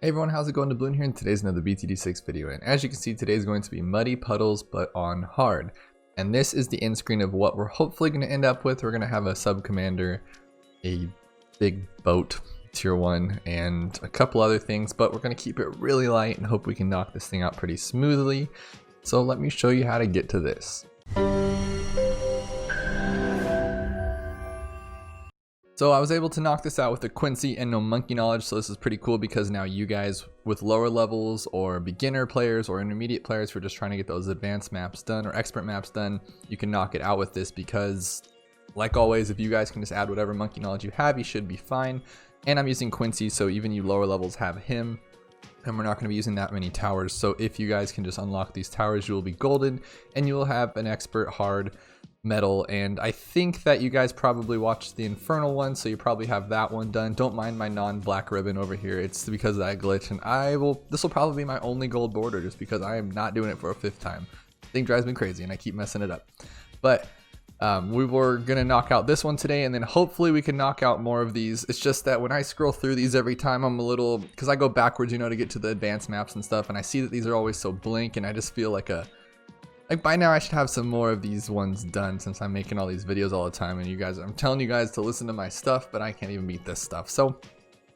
Hey everyone, how's it going? Dablooon here, and today's another BTD6 video, and as you can see, today's going to be Muddy Puddles but on hard. And this is the end screen of what we're hopefully going to end up with. We're going to have a sub commander, a big boat, tier 1, and a couple other things, but we're going to keep it really light and hope we can knock this thing out pretty smoothly. So let me show you how to get to this. So I was able to knock this out with a Quincy and no monkey knowledge, so this is pretty cool because now you guys with lower levels or beginner players or intermediate players who are just trying to get those advanced maps done or expert maps done, you can knock it out with this because, like always, if you guys can just add whatever monkey knowledge you have, you should be fine. And I'm using Quincy, so even you lower levels have him, and we're not going to be using that many towers. So if you guys can just unlock these towers, you will be golden, and you will have an expert hard metal. And I think that you guys probably watched the infernal one, so you probably have that one done. Don't mind my non-black ribbon over here, it's because of that glitch, and this will probably be my only gold border just because I am not doing it for a 5th time. The thing drives me crazy and I keep messing it up. But we were gonna knock out this one today, and then hopefully we can knock out more of these. It's just that when I scroll through these every time, I'm a little, because I go backwards, you know, to get to the advanced maps and stuff, and I see that these are always so blink, and I just feel like by now I should have some more of these ones done since I'm making all these videos all the time, and I'm telling you guys to listen to my stuff, but I can't even beat this stuff. So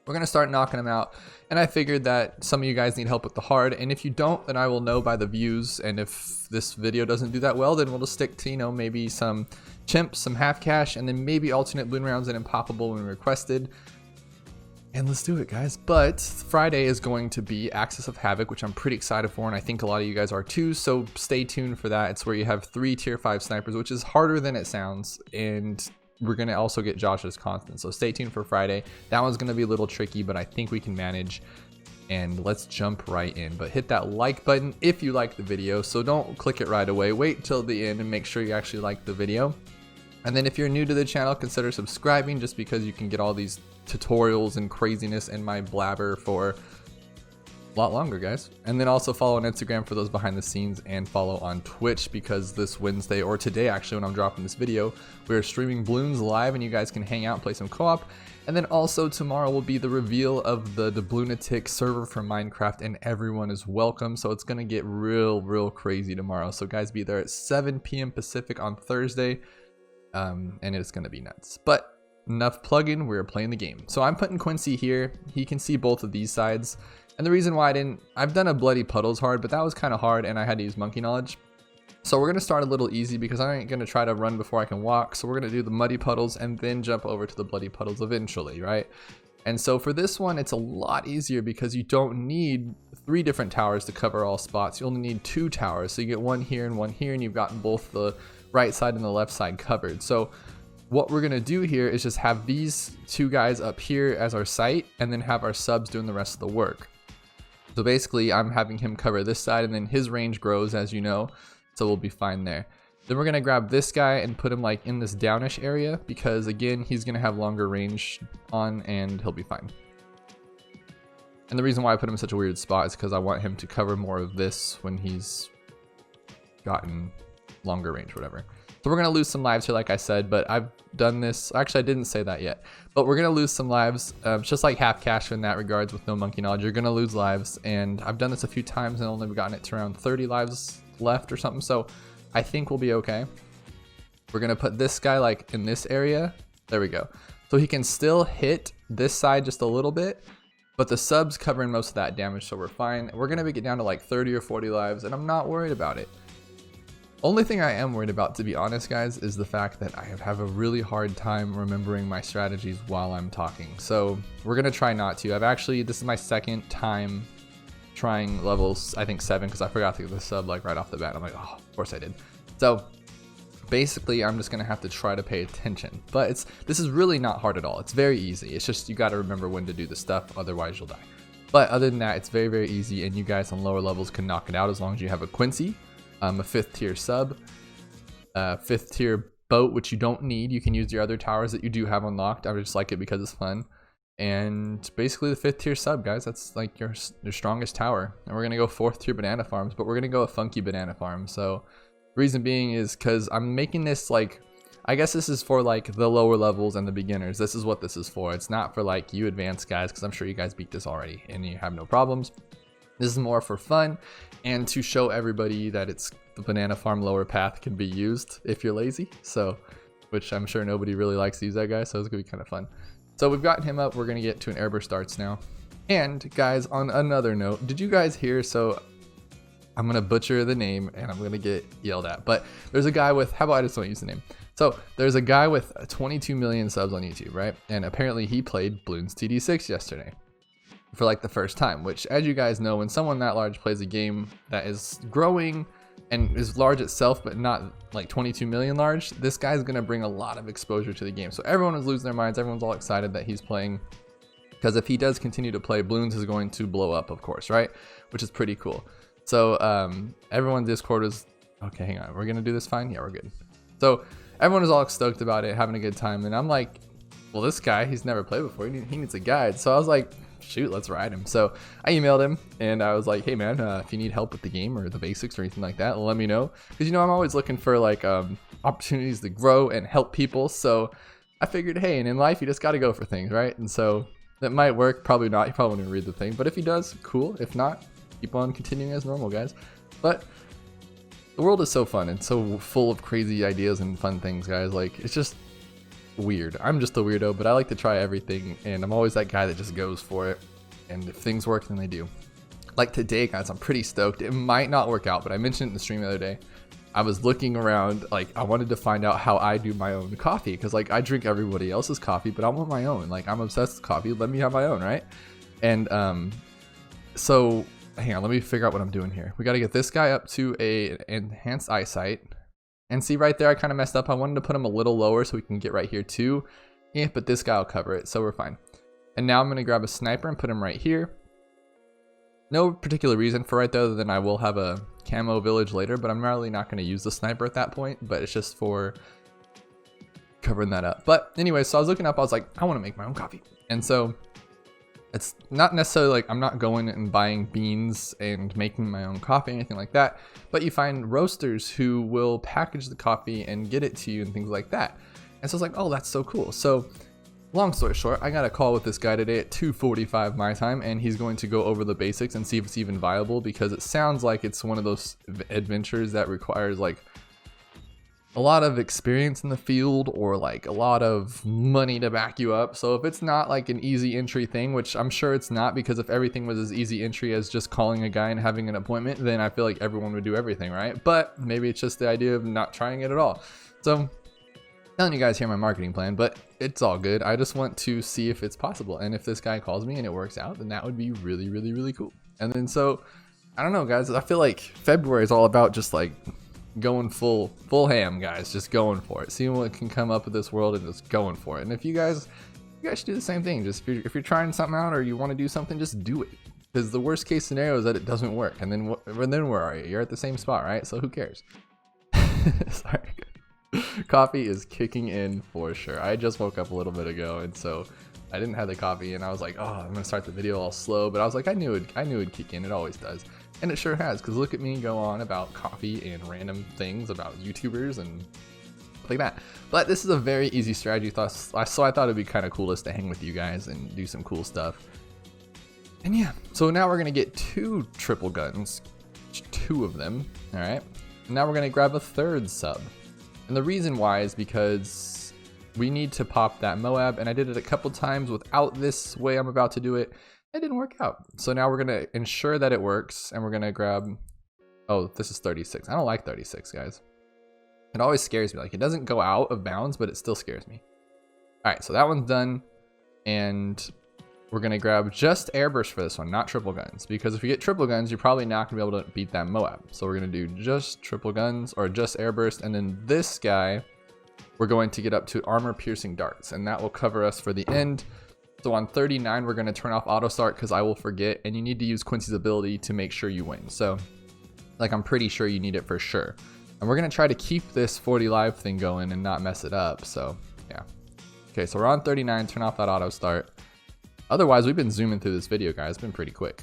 we're gonna start knocking them out, and I figured that some of you guys need help with the hard, and if you don't, then I will know by the views, and if this video doesn't do that well, then we'll just stick to, you know, maybe some chimps, some half cash, and then maybe alternate balloon rounds and impoppable when requested. And let's do it, guys. But Friday is going to be Axis of Havoc, which I'm pretty excited for, and I think a lot of you guys are too, so stay tuned for that. It's where you have 3 tier 5 snipers, which is harder than it sounds, and we're going to also get Josh's constant, so stay tuned for Friday. That one's going to be a little tricky, but I think we can manage, and let's jump right in. But hit that like button if you like the video, so don't click it right away. Wait till the end and make sure you actually like the video. And then if you're new to the channel, consider subscribing, just because you can get all these tutorials and craziness and my blabber for a lot longer, guys. And then also follow on Instagram for those behind the scenes, and follow on Twitch because this Wednesday, or today actually when I'm dropping this video, we're streaming Bloons live and you guys can hang out and play some co-op. And then also tomorrow will be the reveal of the Dabloonatic server for Minecraft, and everyone is welcome, so it's gonna get real crazy tomorrow. So guys, be there at 7 p.m. Pacific on Thursday, and it's gonna be nuts. But enough plugging, we're playing the game. So I'm putting Quincy here. He can see both of these sides, and the reason why I've done a Bloody Puddles hard, but that was kind of hard and I had to use monkey knowledge. So we're gonna start a little easy because I ain't gonna try to run before I can walk. So we're gonna do the Muddy Puddles and then jump over to the Bloody Puddles eventually, right? And so for this one, it's a lot easier because you don't need 3 different towers to cover all spots. You only need 2 towers. So you get one here, and you've gotten both the right side and the left side covered. So what we're gonna do here is just have these 2 guys up here as our site, and then have our subs doing the rest of the work. So basically I'm having him cover this side, and then his range grows, as you know, so we'll be fine there. Then we're gonna grab this guy and put him like in this downish area, because again, he's gonna have longer range on and he'll be fine. And the reason why I put him in such a weird spot is because I want him to cover more of this when he's gotten longer range, whatever. So we're gonna lose some lives here, like I said, but I've done this. Actually, I didn't say that yet, but we're gonna lose some lives, just like half cash in that regards with no monkey knowledge. You're gonna lose lives, and I've done this a few times and only gotten it to around 30 lives left or something. So I think we'll be okay. We're gonna put this guy like in this area. There we go. So he can still hit this side just a little bit, but the sub's covering most of that damage, so we're fine. We're gonna get down to like 30 or 40 lives, and I'm not worried about it. Only thing I am worried about, to be honest, guys, is the fact that I have a really hard time remembering my strategies while I'm talking. So we're gonna try not to. This is my 2nd time trying levels, I think 7, because I forgot to get the sub like right off the bat. I'm like, oh, of course I did. So basically I'm just gonna have to try to pay attention. But this is really not hard at all. It's very easy. It's just you gotta remember when to do the stuff, otherwise you'll die. But other than that, it's very easy, and you guys on lower levels can knock it out as long as you have a Quincy, a 5th tier sub, 5th tier boat, which you don't need. You can use your other towers that you do have unlocked. I just like it because it's fun. And basically the 5th tier sub, guys, that's like your strongest tower. And we're gonna go 4th tier banana farms, but we're gonna go a funky banana farm. So reason being is because I'm making this like, I guess this is for like the lower levels and the beginners. This is what this is for. It's not for like you advanced guys, because I'm sure you guys beat this already and you have no problems. This is more for fun and to show everybody that it's the banana farm lower path can be used if you're lazy. So, which I'm sure nobody really likes to use that guy, so it's gonna be kind of fun. So we've gotten him up. We're gonna get to an airburst starts now. And guys, on another note, did you guys hear? So I'm gonna butcher the name and I'm gonna get yelled at, but there's a guy with, how about I just don't use the name? So there's a guy with 22 million subs on YouTube, right? And apparently he played Bloons TD 6 yesterday for like the first time, which, as you guys know, when someone that large plays a game that is growing and is large itself, but not like 22 million large, this guy's gonna bring a lot of exposure to the game. So everyone is losing their minds. Everyone's all excited that he's playing, because if he does continue to play, Bloons is going to blow up, of course, right? Which is pretty cool. So everyone's Discord is, okay, hang on, we're gonna do this fine? Yeah, we're good. So everyone is all stoked about it, having a good time. And I'm like, well, this guy, he's never played before. He needs a guide. So I was like, shoot, let's ride him. So I emailed him and I was like, hey man, if you need help with the game or the basics or anything like that, let me know. Because, you know, I'm always looking for like opportunities to grow and help people. So I figured, hey, and in life, you just got to go for things, right? And so that might work. Probably not. He probably won't read the thing. But if he does, cool. If not, keep on continuing as normal, guys. But the world is so fun and so full of crazy ideas and fun things, guys. Like, it's just weird. I'm just a weirdo, but I like to try everything, and I'm always that guy that just goes for it. And if things work, then they do. Like today, guys, I'm pretty stoked. It might not work out, but I mentioned it in the stream the other day. I was looking around, like I wanted to find out how I do my own coffee, because like I drink everybody else's coffee, but I want my own. Like, I'm obsessed with coffee. Let me have my own, right? And so hang on, let me figure out what I'm doing here. We got to get this guy up to a enhanced eyesight. And see right there, I kind of messed up. I wanted to put him a little lower so we can get right here too. Yeah, but this guy will cover it, so we're fine. And now I'm going to grab a sniper and put him right here. No particular reason for right there, other than I will have a camo village later, but I'm really not going to use the sniper at that point, but it's just for covering that up. But anyway, so I was looking up, I was like, I want to make my own coffee. And so it's not necessarily like I'm not going and buying beans and making my own coffee, anything like that, but you find roasters who will package the coffee and get it to you and things like that. And so it's like, oh, that's so cool. So long story short, I got a call with this guy today at 2:45 my time, and he's going to go over the basics and see if it's even viable, because it sounds like it's one of those adventures that requires like a lot of experience in the field or like a lot of money to back you up. So if it's not like an easy entry thing, which I'm sure it's not, because if everything was as easy entry as just calling a guy and having an appointment, then I feel like everyone would do everything, right? But maybe it's just the idea of not trying it at all. So telling you guys here my marketing plan, but it's all good. I just want to see if it's possible. And if this guy calls me and it works out, then that would be really, really, really cool. And then so, I don't know, guys, I feel like February is all about just like going full ham, guys, just going for it, seeing what can come up with this world and just going for it. And if you guys should do the same thing. Just if you're trying something out or you want to do something, just do it, because the worst case scenario is that it doesn't work, and then where are you? You're at the same spot, right? So who cares? Sorry. Coffee is kicking in for sure. I just woke up a little bit ago, and so I didn't have the coffee, and I was like, oh, I'm gonna start the video all slow, but I was like, I knew it'd kick in. It always does. And it sure has, because look at me go on about coffee and random things about YouTubers and like that. But this is a very easy strategy, so I thought it'd be kind of cool just to hang with you guys and do some cool stuff. And yeah, so now we're gonna get 2 triple guns, 2 of them, all right? And now we're gonna grab a 3rd sub. And the reason why is because we need to pop that Moab, and I did it a couple times without this way I'm about to do it. It didn't work out. So now we're gonna ensure that it works, and we're gonna grab, oh, this is 36. I don't like 36, guys. It always scares me. Like, it doesn't go out of bounds, but it still scares me. All right, so that one's done, and we're gonna grab just airburst for this one, not triple guns, because if you get triple guns, you're probably not gonna be able to beat that Moab. So we're gonna do just triple guns or just airburst, and then this guy, we're going to get up to armor piercing darts, and that will cover us for the end. So on 39, we're gonna turn off auto start because I will forget, and you need to use Quincy's ability to make sure you win. So like, I'm pretty sure you need it for sure. And we're gonna try to keep this 40 live thing going and not mess it up, so yeah. Okay, so we're on 39, turn off that auto start. Otherwise, we've been zooming through this video, guys. It's been pretty quick.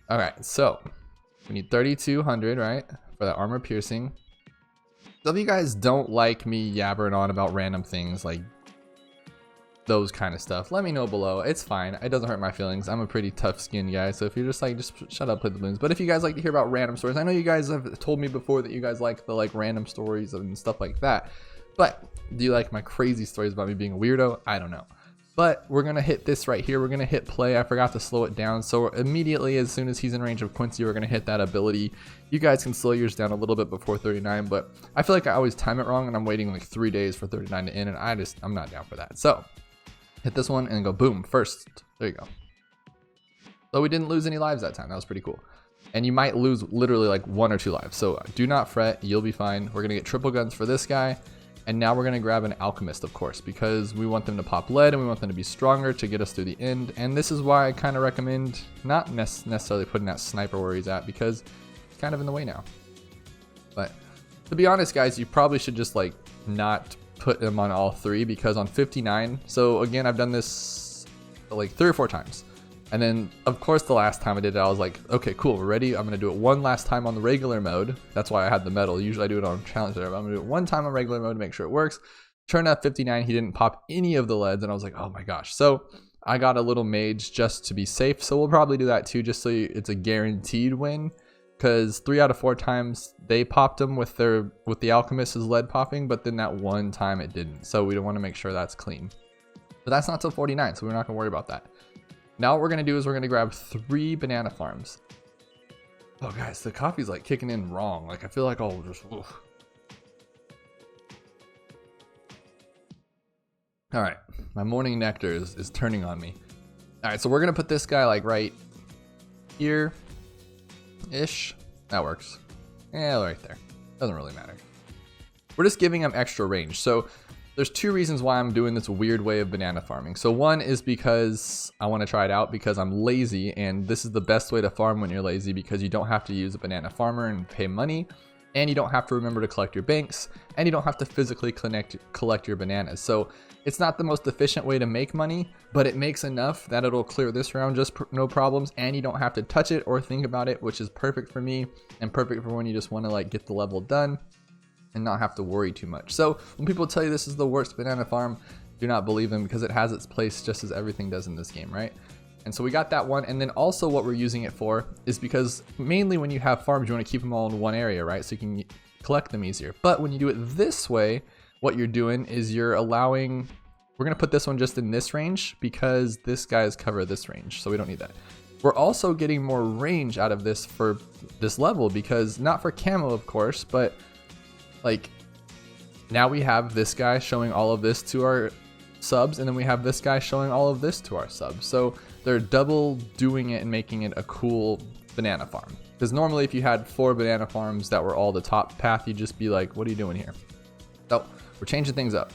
All right, so we need 3,200, right, for that armor piercing. Some of you guys don't like me yabbering on about random things like those kind of stuff. Let me know below. It's fine. It doesn't hurt my feelings. I'm a pretty tough skinned guy. So if you're just like, just shut up, play the balloons. But if you guys like to hear about random stories, I know you guys have told me before that you guys like the like random stories and stuff like that. But do you like my crazy stories about me being a weirdo? I don't know. But we're going to hit this right here. We're going to hit play. I forgot to slow it down. So immediately, as soon as he's in range of Quincy, we're going to hit that ability. You guys can slow yours down a little bit before 39, but I feel like I always time it wrong and I'm waiting like 3 days for 39 to end, and I'm not down for that. So hit this one and go boom first. There you go. So we didn't lose any lives that time. That was pretty cool. And you might lose literally like 1 or 2 lives. So do not fret. You'll be fine. We're going to get triple guns for this guy. And now we're going to grab an Alchemist, of course, because we want them to pop lead and we want them to be stronger to get us through the end. And this is why I kind of recommend not necessarily putting that sniper where he's at, because it's kind of in the way now. But to be honest, guys, you probably should just like not put him on all 3, because on 59, so again, I've done this like 3 or 4 times. And then, of course, the last time I did it, I was like, okay, cool, we're ready. I'm going to do it one last time on the regular mode. That's why I had the medal. Usually I do it on challenge server. I'm going to do it one time on regular mode to make sure it works. Turned out 59, he didn't pop any of the leads, and I was like, oh my gosh. So I got a little mage just to be safe. So we'll probably do that too, just so it's a guaranteed win. Because 3 out of 4 times they popped them with the Alchemist's lead popping, but then that one time it didn't. So we don't want to make sure that's clean. But that's not till 49, so we're not going to worry about that. Now what we're going to do is we're going to grab 3 banana farms. Oh guys, the coffee's like kicking in wrong. Like I feel like I'll just... Oof. All right, my morning nectar is turning on me. All right, so we're going to put this guy like right here-ish. That works. Yeah, right there. Doesn't really matter. We're just giving him extra range. So there's 2 reasons why I'm doing this weird way of banana farming. So one is because I want to try it out because I'm lazy, and this is the best way to farm when you're lazy, because you don't have to use a banana farmer and pay money, and you don't have to remember to collect your banks, and you don't have to physically collect your bananas. So it's not the most efficient way to make money, but it makes enough that it'll clear this round just no problems, and you don't have to touch it or think about it, which is perfect for me and perfect for when you just want to like get the level done and not have to worry too much. So when people tell you this is the worst banana farm, do not believe them, because it has its place just as everything does in this game, right? And so we got that one. And then also what we're using it for is because mainly when you have farms, you want to keep them all in one area, right? So you can collect them easier. But when you do it this way, what you're doing is you're allowing, we're going to put this one just in this range because this guys cover this range. So we don't need that. We're also getting more range out of this for this level, because not for camo, of course, but like now we have this guy showing all of this to our subs, and then we have this guy showing all of this to our subs. So they're double doing it and making it a cool banana farm. Because normally if you had 4 banana farms that were all the top path, you'd just be like, what are you doing here? So we're changing things up.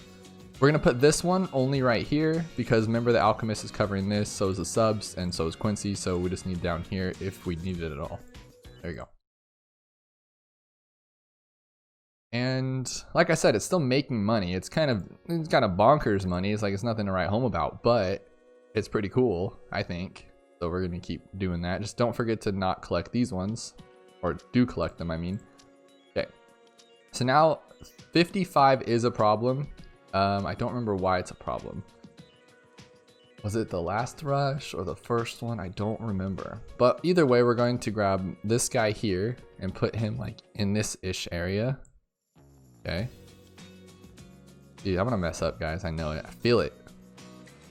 We're going to put this one only right here, because remember the Alchemist is covering this, so is the subs, and so is Quincy. So we just need down here if we need it at all. There you go. And like I said, it's still making money. It's kind of bonkers money. It's like it's nothing to write home about, but it's pretty cool, I think. So we're gonna keep doing that. Just don't forget to not collect these ones, or do collect them, I mean. Okay, so now 55 is a problem. I don't remember why it's a problem. Was it the last rush or the first one? I don't remember. But either way, we're going to grab this guy here and put him like in this ish area. Okay. Dude, I'm gonna mess up, guys. I know it. I feel it.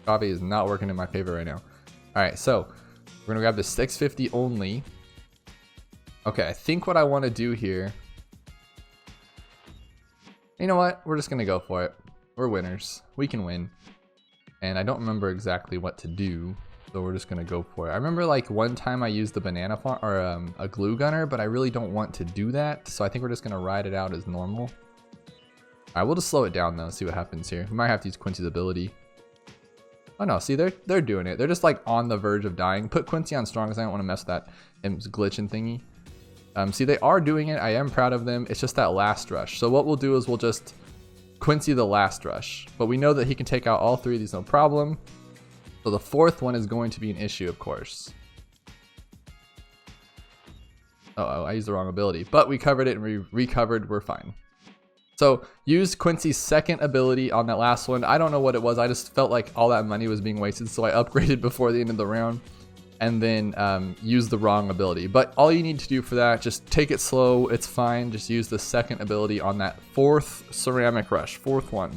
Coffee is not working in my favor right now. All right, so we're gonna grab the 650 only. Okay, I think what I want to do here. You know what? We're just gonna go for it. We're winners. We can win. And I don't remember exactly what to do, so we're just gonna go for it. I remember like one time I used the banana farm or a glue gunner, but I really don't want to do that. So I think we're just gonna ride it out as normal. All right, we'll just slow it down though, see what happens here. We might have to use Quincy's ability. Oh no, see, they're doing it. They're just like on the verge of dying. Put Quincy on strong because I don't want to mess with that glitching thingy. See, they are doing it. I am proud of them. It's just that last rush. So what we'll do is we'll just Quincy the last rush. But we know that he can take out all 3 of these no problem. So the 4th one is going to be an issue, of course. Uh-oh, I used the wrong ability. But we covered it and we recovered. We're fine. So use Quincy's second ability on that last one. I don't know what it was. I just felt like all that money was being wasted. So I upgraded before the end of the round and then use the wrong ability. But all you need to do for that, just take it slow. It's fine. Just use the second ability on that fourth ceramic rush, fourth one.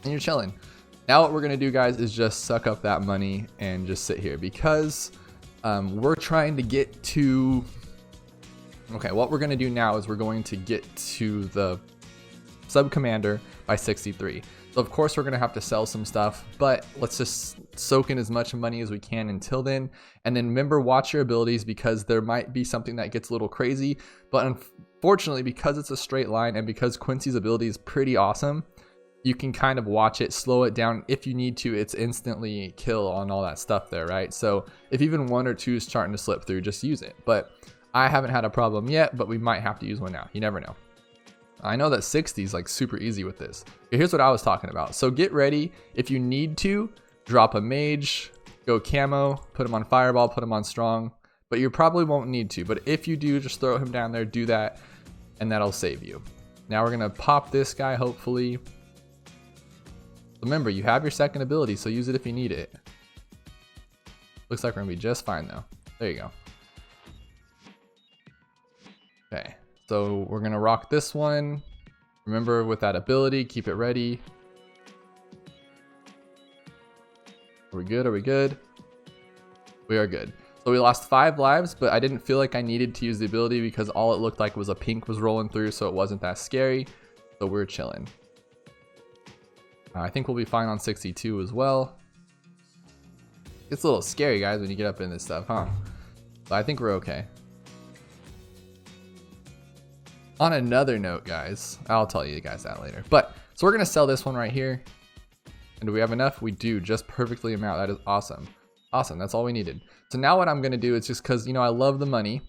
And you're chilling. Now what we're going to do, guys, is just suck up that money and just sit here because we're trying to get to... Okay, what we're going to do now is we're going to get to the sub commander by 63. So of course we're going to have to sell some stuff, but let's just soak in as much money as we can until then. And then remember, watch your abilities because there might be something that gets a little crazy. But unfortunately, because it's a straight line and because Quincy's ability is pretty awesome, you can kind of watch it, slow it down. If you need to, it's instantly kill on all that stuff there, right? So if even one or two is starting to slip through, just use it. But I haven't had a problem yet, but we might have to use one now. You never know. I know that 60 is like super easy with this. Okay, here's what I was talking about. So get ready. If you need to, drop a mage, go camo, put him on fireball, put him on strong, but you probably won't need to. But if you do, just throw him down there, do that, and that'll save you. Now we're gonna pop this guy, hopefully. Remember, you have your second ability, so use it if you need it. Looks like we're gonna be just fine though. There you go. Okay, so we're gonna rock this one. Remember, with that ability, keep it ready. Are we good? Are we good? We are good. So we lost 5 lives, but I didn't feel like I needed to use the ability because all it looked like was a pink was rolling through, so it wasn't that scary. So we're chilling. I think we'll be fine on 62 as well. It's a little scary, guys, when you get up in this stuff, huh? But I think we're okay. On another note, guys, I'll tell you guys that later. But so we're gonna sell this one right here. And do we have enough? We do, just perfectly amount. That is awesome. Awesome, that's all we needed. So now what I'm gonna do is just because, you know, I love the money.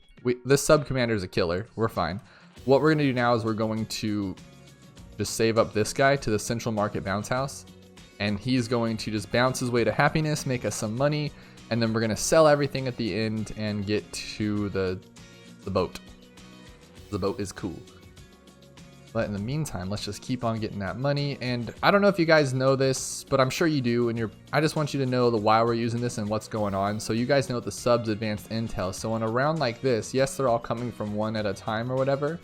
This sub commander is a killer. We're fine. What we're gonna do now is we're going to just save up this guy to the central market bounce house. And he's going to just bounce his way to happiness, make us some money. And then we're gonna sell everything at the end and get to the boat. The boat is cool. But in the meantime, let's just keep on getting that money. And I don't know if you guys know this, but I'm sure you do. And I just want you to know why we're using this and what's going on. So you guys know the subs advanced intel. So in a round like this, yes, they're all coming from one at a time or whatever.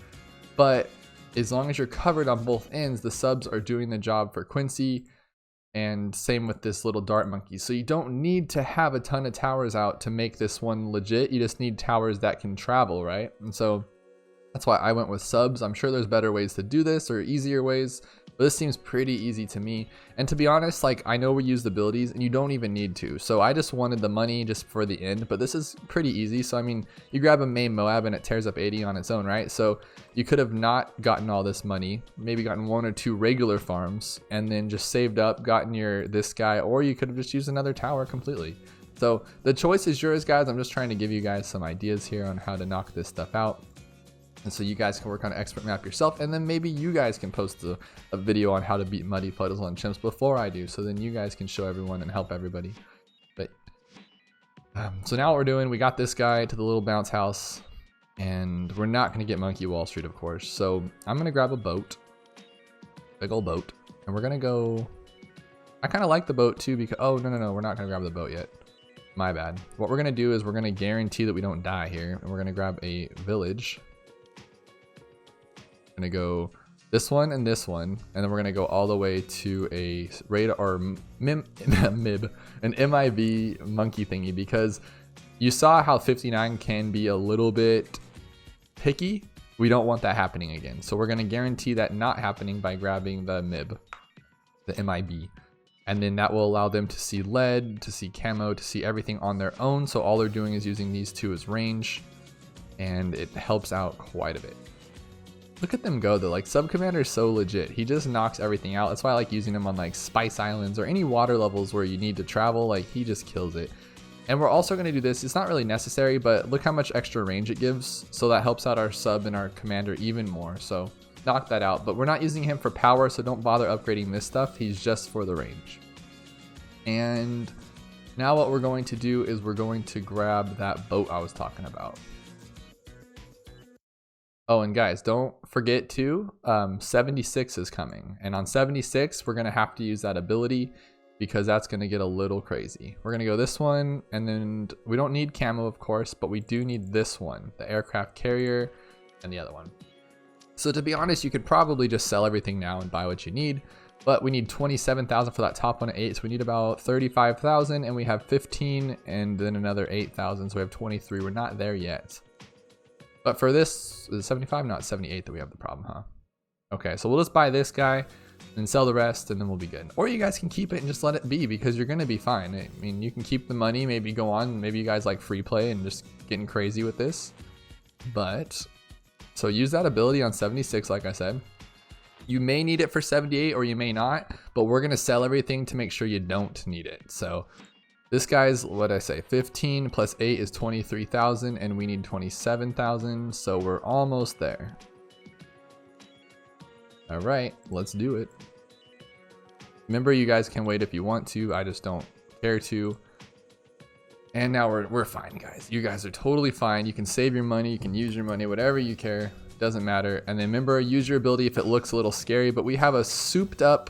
But as long as you're covered on both ends, the subs are doing the job for Quincy. And same with this little dart monkey. So you don't need to have a ton of towers out to make this one legit. You just need towers that can travel, right? And so that's why I went with subs. I'm sure there's better ways to do this or easier ways, but this seems pretty easy to me. And to be honest, like, I know we used abilities and you don't even need to. So I just wanted the money just for the end, but this is pretty easy. So I mean, you grab a main Moab and it tears up 80 on its own, right? So you could have not gotten all this money, maybe gotten 1 or 2 regular farms and then just saved up, gotten this guy, or you could have just used another tower completely. So the choice is yours, guys. I'm just trying to give you guys some ideas here on how to knock this stuff out. And so you guys can work on an expert map yourself, and then maybe you guys can post a video on how to beat Muddy Puddles on Chimps before I do, so then you guys can show everyone and help everybody. But so now what we're doing, we got this guy to the little bounce house, and we're not going to get Monkey Wall Street, of course. So I'm going to grab a boat, big old boat, and we're going to go. I kind of like the boat too because, oh, no, we're not going to grab the boat yet. My bad. What we're going to do is we're going to guarantee that we don't die here, and we're going to grab a village. Gonna go this one and this one, and then we're gonna go all the way to a radar or MIB, an MIB monkey thingy, because you saw how 59 can be a little bit picky. We don't want that happening again, so we're gonna guarantee that not happening by grabbing the MIB, the MIB, and then that will allow them to see lead, to see camo, to see everything on their own. So all they're doing is using these two as range, and it helps out quite a bit. Look at them go though, like Sub Commander is so legit. He just knocks everything out. That's why I like using him on like Spice Islands or any water levels where you need to travel. Like, he just kills it. And we're also going to do this. It's not really necessary, but look how much extra range it gives. So that helps out our sub and our commander even more. So knock that out. But we're not using him for power, so don't bother upgrading this stuff. He's just for the range. And now what we're going to do is we're going to grab that boat I was talking about. Oh, and guys, don't forget too, 76 is coming. And on 76, we're going to have to use that ability because that's going to get a little crazy. We're going to go this one, and then we don't need camo, of course, but we do need this one, the aircraft carrier, and the other one. So to be honest, you could probably just sell everything now and buy what you need, but we need 27,000 for that top one at 8, so we need about 35,000, and we have 15 and then another 8,000, so we have 23. We're not there yet. But for this, is it 75? Not 78 that we have the problem, huh? Okay, so we'll just buy this guy and sell the rest, and then we'll be good. Or you guys can keep it and just let it be, because you're gonna be fine. I mean, you can keep the money, maybe go on, maybe you guys like free play and just getting crazy with this. But, so use that ability on 76, like I said. You may need it for 78 or you may not, but we're gonna sell everything to make sure you don't need it. So this guy's, what did I say, 15 plus 8 is 23,000, and we need 27,000, so we're almost there. All right, let's do it. Remember, you guys can wait if you want to, I just don't care to. And now we're fine, guys. You guys are totally fine. You can save your money, you can use your money, whatever you care, doesn't matter. And then remember, use your ability if it looks a little scary, but we have a souped up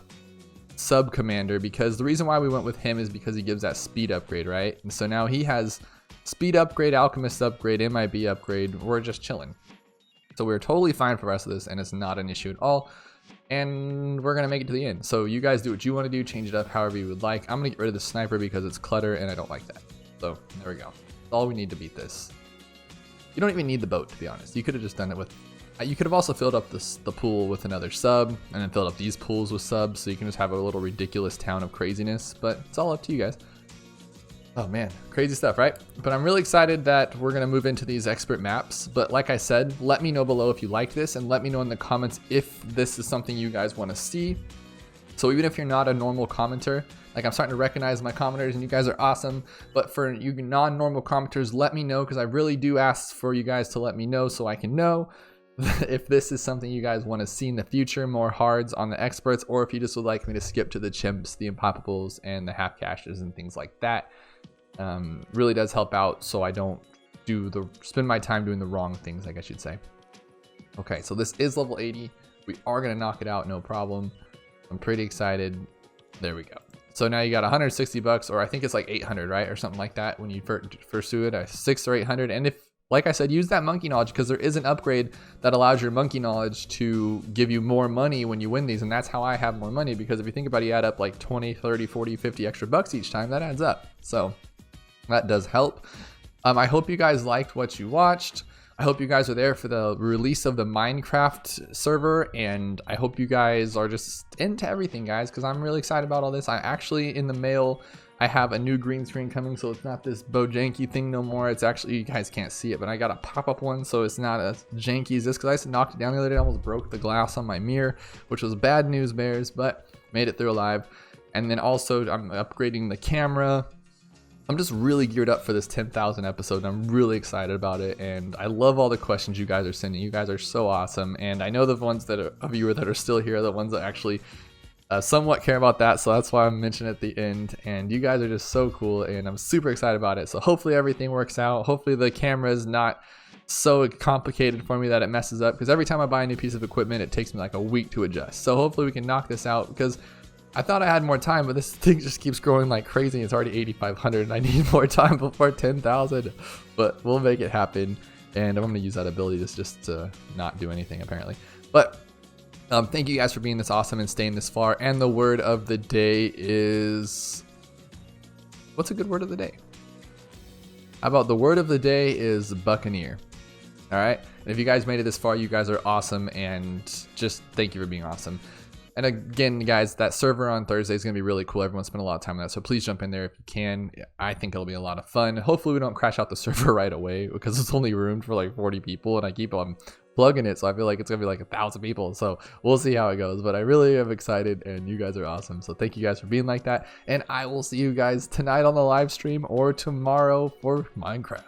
sub commander, because the reason why we went with him is because he gives that speed upgrade, right? And so now he has speed upgrade, alchemist upgrade, MIB upgrade. We're just chilling, so we're totally fine for the rest of this, and it's not an issue at all, and we're gonna make it to the end. So you guys do what you want to do, change it up however you would like. I'm gonna get rid of the sniper because it's clutter and I don't like that. So there we go. That's all we need to beat this. You don't even need the boat, to be honest. You could have just done it with, you could have also filled up the pool with another sub, and then filled up these pools with subs, so you can just have a little ridiculous town of craziness, but it's all up to you guys. Oh man, crazy stuff, right? But I'm really excited that we're gonna move into these expert maps. But like I said, let me know below if you like this, and let me know in the comments if this is something you guys wanna see. So even if you're not a normal commenter, like I'm starting to recognize my commenters and you guys are awesome, but for you non-normal commenters, let me know, because I really do ask for you guys to let me know so I can know if this is something you guys want to see in the future, more hards on the experts, or if you just would like me to skip to the chimps, the impoppables, and the half caches and things like that. Really does help out, so I don't spend my time doing the wrong things, I guess you'd say. Okay, so this is level 80. We are gonna knock it out, no problem. I'm pretty excited. There we go. So now you got 160 bucks, or I think it's like 800, right, or something like that when you first do it, 600 or 800. And if, like I said, use that monkey knowledge, because there is an upgrade that allows your monkey knowledge to give you more money when you win these, and that's how I have more money, because if you think about it, you add up like 20, 30, 40, 50 extra bucks each time, that adds up. So that does help. I hope you guys liked what you watched. I hope you guys are there for the release of the Minecraft server, and I hope you guys are just into everything, guys, because I'm really excited about all this. I actually, in the mail, I have a new green screen coming, so it's not this bojanky thing no more. It's actually, you guys can't see it, but I got a pop-up one, so it's not as janky as this, because I just knocked it down the other day. I almost broke the glass on my mirror, which was bad news, bears, but made it through alive. And then also, I'm upgrading the camera. I'm just really geared up for this 10,000 episode, and I'm really excited about it, and I love all the questions you guys are sending. You guys are so awesome, and I know the ones that of you that are still here are the ones that actually somewhat care about that, so that's why I'm mentioning at the end. And you guys are just so cool, and I'm super excited about it. So hopefully everything works out. Hopefully the camera is not so complicated for me that it messes up, because every time I buy a new piece of equipment, it takes me like a week to adjust. So hopefully we can knock this out, because I thought I had more time, but this thing just keeps growing like crazy. It's already 8,500, and I need more time before 10,000, but we'll make it happen. And I'm going to use that ability just to not do anything, apparently. But thank you guys for being this awesome and staying this far. And the word of the day is, what's a good word of the day? How about the word of the day is Buccaneer? All right. And if you guys made it this far, you guys are awesome, and just thank you for being awesome. And again, guys, that server on Thursday is going to be really cool. Everyone spent a lot of time on that, so please jump in there if you can. I think it'll be a lot of fun. Hopefully we don't crash out the server right away, because it's only room for like 40 people, and I keep on plugging it, so I feel like it's going to be like 1,000 people. So we'll see how it goes, but I really am excited, and you guys are awesome. So thank you guys for being like that, and I will see you guys tonight on the live stream or tomorrow for Minecraft.